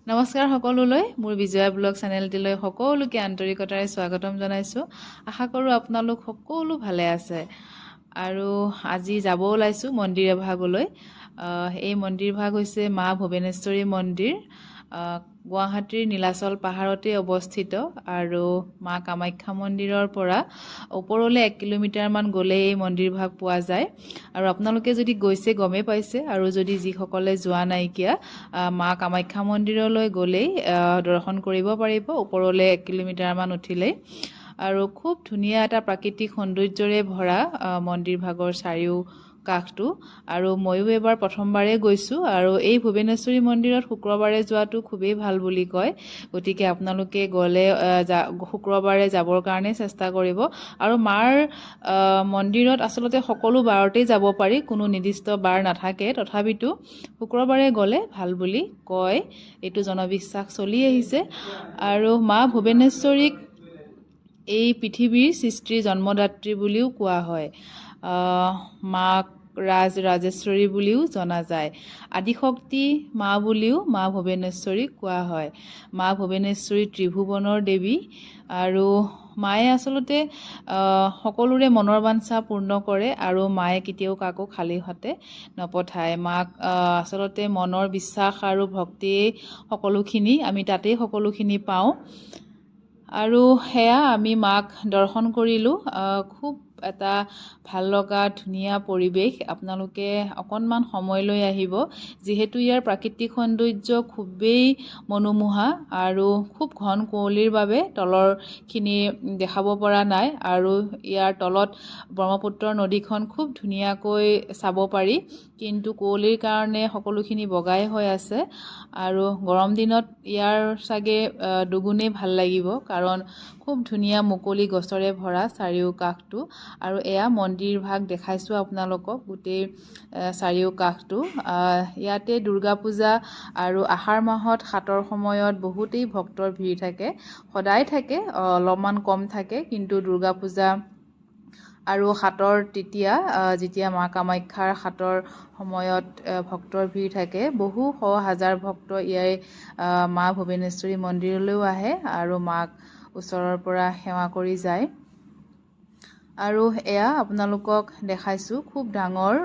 নমস্কাৰ সকলোলৈ মোৰ বিজয়া ব্লগ চেনেলটিলৈ সকলোকে আন্তৰিকতাৰে স্বাগতম জনাইছোঁ। আশা কৰোঁ আপোনালোক সকলো ভালে আছে। আৰু আজি যাব ওলাইছোঁ মন্দিৰ এভাগলৈ। এই মন্দিৰ ভাগ হৈছে মা ভুৱনেশ্বৰী মন্দিৰ। গুৱাহাটীৰ নীলাচল পাহাৰতে অৱস্থিত আৰু মা কামাখ্যা মন্দিৰৰ পৰা ওপৰলৈ 1 কিলোমিটাৰমান গ'লে এই মন্দিৰ ভাগ পোৱা যায়। আৰু আপোনালোকে যদি গৈছে গমেই পাইছে, আৰু যদি যিসকলে যোৱা নাইকিয়া মা কামাখ্যা মন্দিৰলৈ গ'লেই দৰ্শন কৰিব পাৰিব ওপৰলৈ 1 কিলোমিটাৰমান উঠিলেই। আৰু খুব ধুনীয়া এটা প্ৰাকৃতিক সৌন্দৰ্যৰে ভৰা মন্দিৰ ভাগৰ চাৰিও কাষটো। আৰু ময়ো এবাৰ প্ৰথমবাৰে গৈছোঁ, আৰু এই ভুৱনেশ্বৰী মন্দিৰত শুক্ৰবাৰে যোৱাটো খুবেই ভাল বুলি কয়। গতিকে আপোনালোকে গ'লে শুক্ৰবাৰে যাবৰ কাৰণে চেষ্টা কৰিব। আৰু মাৰ মন্দিৰত আচলতে সকলো বাৰতেই যাব পাৰি, কোনো নিৰ্দিষ্ট বাৰ নাথাকে, তথাপিতো শুক্ৰবাৰে গ'লে ভাল বুলি কয়। এইটো জনবিশ্বাস চলি আহিছে। আৰু মা ভুৱনেশ্বৰীক এই পৃথিৱীৰ সৃষ্টিৰ জন্মদাত্ৰী বুলিও কোৱা হয়। মাক ৰাজেশ্বৰী বুলিও জনা যায়। আদিশক্তি মা বুলিও মা ভুৱনেশ্বৰীক কোৱা হয়। মা ভুৱনেশ্বৰী ত্ৰিভুৱনৰ দেৱী, আৰু মায়ে আচলতে সকলোৰে মনৰ বাঞ্ছা পূৰ্ণ কৰে, আৰু মায়ে কেতিয়াও কাকো খালী হাতে নপঠায়। মাক আচলতে মনৰ বিশ্বাস আৰু ভক্তিয়ে সকলোখিনি, আমি তাতেই সকলোখিনি পাওঁ। আৰু সেয়া আমি মাক দৰ্শন কৰিলোঁ। খুব এটা ভাল লগা ধুনীয়া পৰিৱেশ। আপোনালোকে অকণমান সময় লৈ আহিব, যিহেতু ইয়াৰ প্ৰাকৃতিক সৌন্দৰ্য খুবেই মনোমোহা, আৰু খুব ঘন কুঁৱলীৰ বাবে তলৰখিনি দেখাব পৰা নাই। আৰু ইয়াৰ তলত ব্ৰহ্মপুত্ৰ নদীখন খুব ধুনীয়াকৈ চাব পাৰি, কিন্তু কুঁৱলীৰ কাৰণে সকলোখিনি বগাই হৈ আছে। আৰু গৰম দিনত ইয়াৰ চাগে দুগুণেই ভাল লাগিব, কাৰণ খুব ধুনীয়া মুকলি গছৰে ভৰা চাৰিও কাষটো। আৰু এয়া মন্দিৰ ভাগ দেখাইছোঁ আপোনালোকক, গোটেই চাৰিও কাষটো। ইয়াতে দুৰ্গা পূজা আৰু আহাৰ মাহত হাতৰ সময়ত বহুতেই ভক্তৰ ভিৰ থাকে। সদায় থাকে, অলপমান কম থাকে, কিন্তু দুৰ্গা পূজা আৰু হাতৰ যেতিয়া মা কামাখ্যাৰ হাতৰ সময়ত ভক্তৰ ভিৰ থাকে। বহু হাজাৰ ভক্ত ইয়াৰ মা ভুৱনেশ্বৰী মন্দিৰলৈও আহে আৰু মাক ওচৰৰ পৰা সেৱা কৰি যায়। আৰু এয়া আপোনালোকক দেখাইছোঁ খুব ডাঙৰ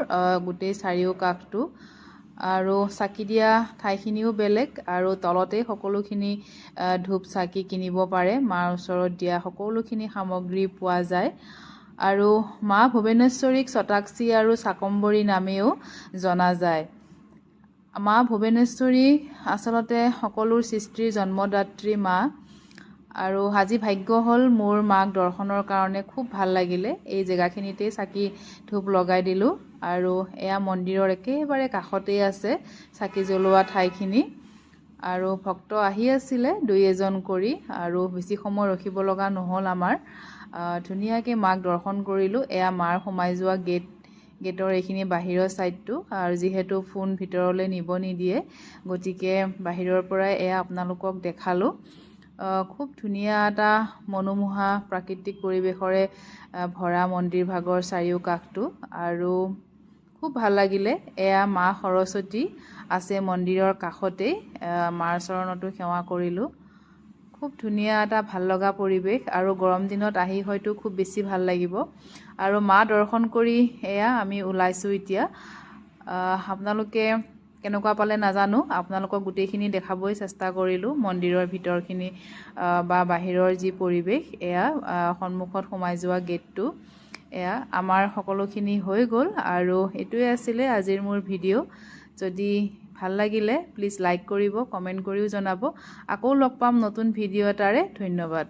গোটেই চাৰিও কাষটো। আৰু চাকি দিয়া ঠাইখিনিও বেলেগ, আৰু তলতেই সকলোখিনি ধূপ চাকি কিনিব পাৰে। মাৰ ওচৰত দিয়া সকলোখিনি সামগ্ৰী পোৱা যায়। আৰু মা ভুৱনেশ্বৰীক শতাক্ষী আৰু শাকম্ভৰী নামেও জনা যায়। মা ভুৱনেশ্বৰী আচলতে সকলোৰ সৃষ্টিৰ জন্মদাত্ৰী মা। আৰু আজি ভাগ্য হ'ল মোৰ মাক দৰ্শনৰ কাৰণে খুব ভাল লাগিলে। এই জেগাখিনিতেই চাকি ধূপ লগাই দিলোঁ। আৰু এয়া মন্দিৰৰ একেবাৰে কাষতেই আছে চাকি জ্বলোৱা ঠাইখিনি। আৰু ভক্ত আহি আছিলে 2-এজন কৰি, আৰু বেছি সময় ৰখিব লগা নহ'ল আমাৰ। ধুনীয়াকৈ মাক দৰ্শন কৰিলোঁ। এয়া মাৰ সোমাই যোৱা গেটৰ এইখিনি বাহিৰৰ ছাইডটো, আৰু যিহেতু ফোন ভিতৰলৈ নিব নিদিয়ে, গতিকে বাহিৰৰ পৰাই এয়া আপোনালোকক দেখালোঁ। খুব ধুনীয়া এটা মনোমোহা প্ৰাকৃতিক পৰিৱেশৰে ভৰা মন্দিৰ ভাগৰ চাৰিও কাষটো, আৰু খুব ভাল লাগিলে। এয়া মা সৰস্বতী আছে মন্দিৰৰ কাষতেই, মাৰ চৰণতো সেৱা কৰিলোঁ। খুব ধুনীয়া এটা ভাল লগা পৰিৱেশ, আৰু গৰম দিনত আহি হয়তো খুব বেছি ভাল লাগিব। আৰু মা দৰ্শন কৰি এয়া আমি ওলাইছোঁ এতিয়া। আপোনালোকে কেনেকুৱা পালে নাজানো, আপোনালোকক গোটেইখিনি দেখাবই চেষ্টা কৰিলোঁ। মন্দিৰৰ ভিতৰখিনি বা বাহিৰৰ যি পৰিৱেশ, এয়া সন্মুখত সোমাই যোৱা গেটটো। এয়া আমাৰ সকলোখিনি হৈ গ'ল, আৰু এইটোৱে আছিলে আজিৰ মোৰ ভিডিঅ'। যদি ভাল লাগিলে প্লিজ লাইক কৰিব, কমেণ্ট কৰিও জনাব। আকৌ লগ পাম নতুন ভিডিঅ' এটাৰে। ধন্যবাদ।